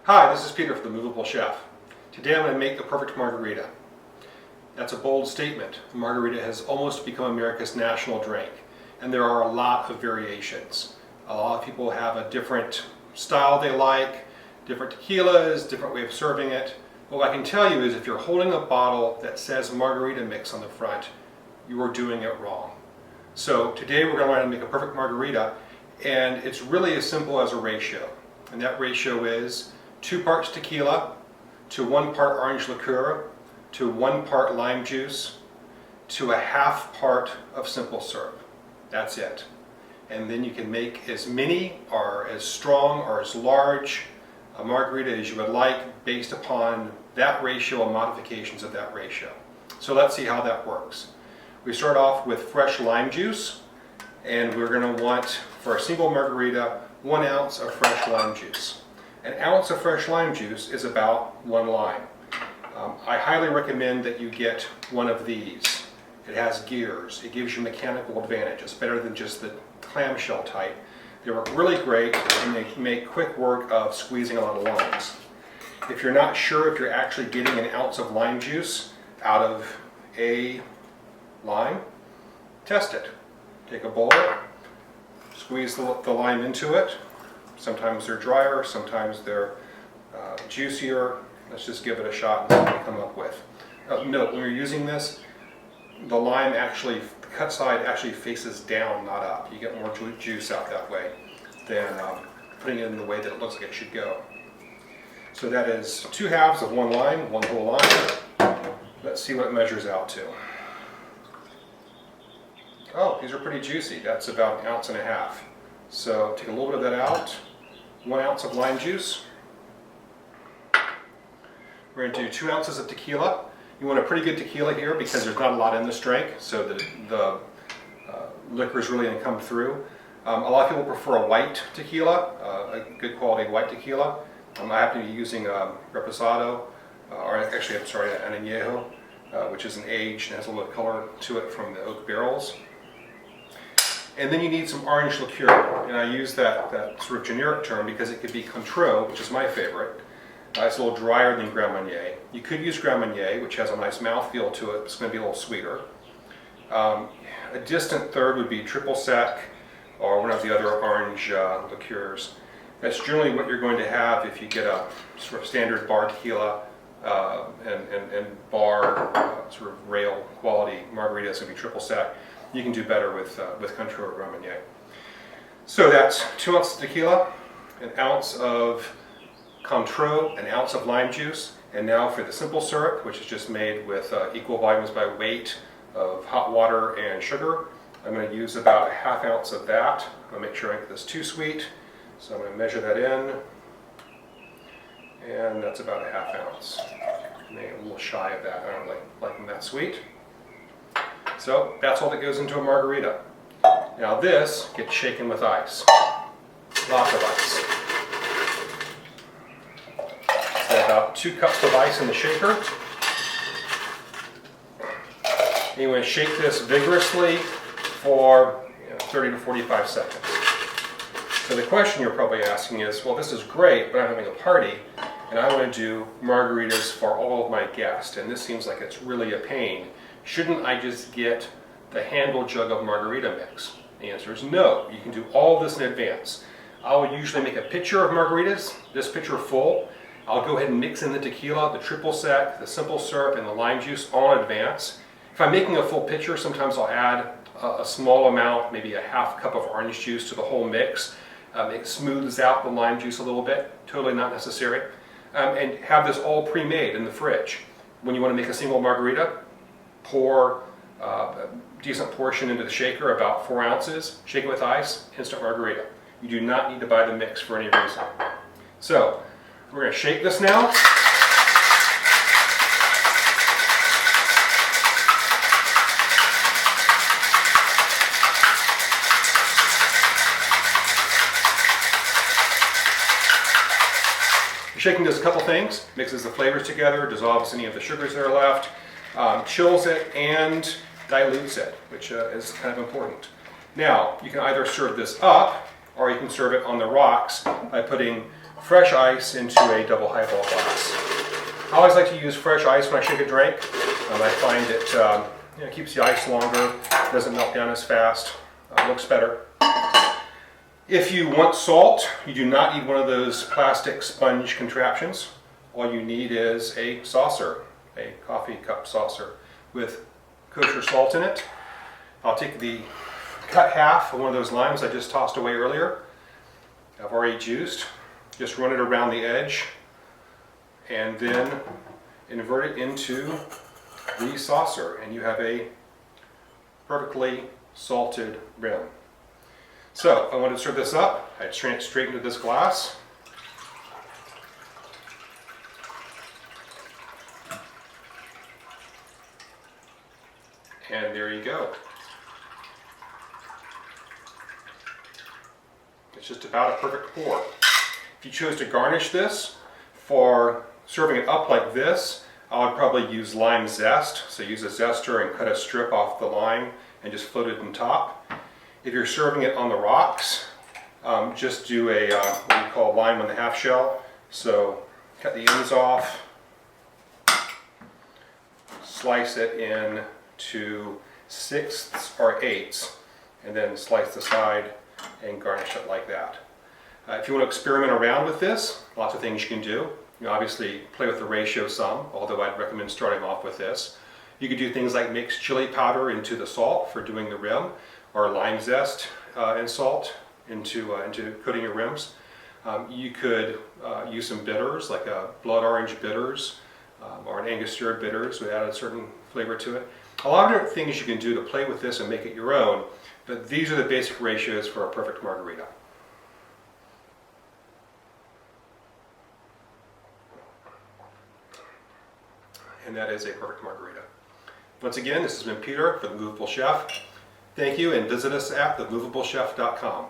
Hi, this is Peter from The Movable Chef. Today I'm going to make the perfect margarita. That's a bold statement. Margarita has almost become America's national drink, and there are a lot of variations. A lot of people have a different style they like, different tequilas, different way of serving it. But what I can tell you is if you're holding a bottle that says margarita mix on the front, you are doing it wrong. So today we're going to learn how to make a perfect margarita, and it's really as simple as a ratio. And that ratio is 2 parts tequila to 1 part orange liqueur to 1 part lime juice to a half part of simple syrup. That's it. And then you can make as many or as strong or as large a margarita as you would like based upon that ratio and modifications of that ratio. So let's see how that works. We start off with fresh lime juice, and we're going to want, for a single margarita, 1 ounce of fresh lime juice. An ounce of fresh lime juice is about 1 lime. I highly recommend that you get one of these. It has gears. It gives you mechanical advantage. It's better than just the clamshell type. They work really great, and they make quick work of squeezing a lot of limes. If you're not sure if you're actually getting an ounce of lime juice out of a lime, test it. Take a bowl, squeeze the lime into it. Sometimes they're drier, sometimes they're juicier. Let's just give it a shot and see what we come up with. Note, when you're using this, the lime actually, the cut side actually faces down, not up. You get more juice out that way than putting it in the way that it looks like it should go. So that is 2 halves of 1 lime, 1 whole lime. Let's see what it measures out to. Oh, these are pretty juicy. That's about 1.5 ounces. So take a little bit of that out. 1 ounce of lime juice. We're going to do 2 ounces of tequila. You want a pretty good tequila here because there's not a lot in this drink, so the liquor is really going to come through. A lot of people prefer a white tequila, a good quality white tequila. I happen to be using Reposado, or actually I'm sorry, an Añejo, which is an aged and has a little color to it from the oak barrels. And then you need some orange liqueur, and I use that sort of generic term because it could be Cointreau, which is my favorite. It's a little drier than Grand Marnier. You could use Grand Marnier, which has a nice mouthfeel to it. It's going to be a little sweeter. A distant third would be Triple Sec or one of the other orange liqueurs. That's generally what you're going to have if you get a sort of standard bar tequila and bar sort of rail quality margarita. It's going to be Triple Sec. You can do better with Cointreau or Grand Marnier. So that's 2 ounces of tequila, 1 ounce of Cointreau, 1 ounce of lime juice, and now for the simple syrup, which is just made with equal volumes by weight of hot water and sugar. I'm going to use about 1/2 ounce of that. I'm going to make sure I don't get this too sweet, so I'm going to measure that in, and that's about 1/2 ounce. Maybe a little shy of that. I don't like them that sweet. So that's all that goes into a margarita. Now this gets shaken with ice. Lots of ice. So about 2 cups of ice in the shaker. And you want to shake this vigorously for 30 to 45 seconds. So the question you're probably asking is, well, this is great, but I'm having a party and I want to do margaritas for all of my guests, and this seems like it's really a pain. Shouldn't I just get the handle jug of margarita mix? The answer is no. You can do all this in advance. I will usually make a pitcher of margaritas, this pitcher full. I'll go ahead and mix in the tequila, the Triple Sec, the simple syrup, and the lime juice all in advance. If I'm making a full pitcher, sometimes I'll add a small amount, maybe a 1/2 cup of orange juice to the whole mix. It smooths out the lime juice a little bit, totally not necessary. And have this all pre-made in the fridge. When you want to make a single margarita, pour a decent portion into the shaker, about 4 ounces, shake it with ice, instant margarita. You do not need to buy the mix for any reason. So, we're going to shake this now. Shaking does a couple things: mixes the flavors together, dissolves any of the sugars that are left, chills it, and dilutes it, which is kind of important. Now, you can either serve this up, or you can serve it on the rocks by putting fresh ice into a double highball glass. I always like to use fresh ice when I shake a drink. I find it keeps the ice longer, doesn't melt down as fast, looks better. If you want salt, you do not need one of those plastic sponge contraptions. All you need is a saucer, a coffee cup saucer with kosher salt in it. I'll take the cut half of one of those limes I just tossed away earlier. I've already juiced. Just run it around the edge and then invert it into the saucer, and you have a perfectly salted rim. So I want to serve this up. I strain it straight into this glass. And there you go. It's just about a perfect pour. If you chose to garnish this for serving it up like this, I would probably use lime zest. So use a zester and cut a strip off the lime and just float it on top. If you're serving it on the rocks, just do a what we call lime on the half shell. So cut the ends off, slice it into 1/6 or 1/8, and then slice the side and garnish it like that. If you want to experiment around with this, lots of things you can do. You obviously play with the ratio some, although I'd recommend starting off with this. You could do things like mix chili powder into the salt for doing the rim, or lime zest and salt into coating your rims. You could use some bitters, like blood orange bitters or an Angostura bitters, would add a certain flavor to it. A lot of different things you can do to play with this and make it your own, but these are the basic ratios for a perfect margarita. And that is a perfect margarita. Once again, this has been Peter for The Movable Chef. Thank you, and visit us at themovable chef.com.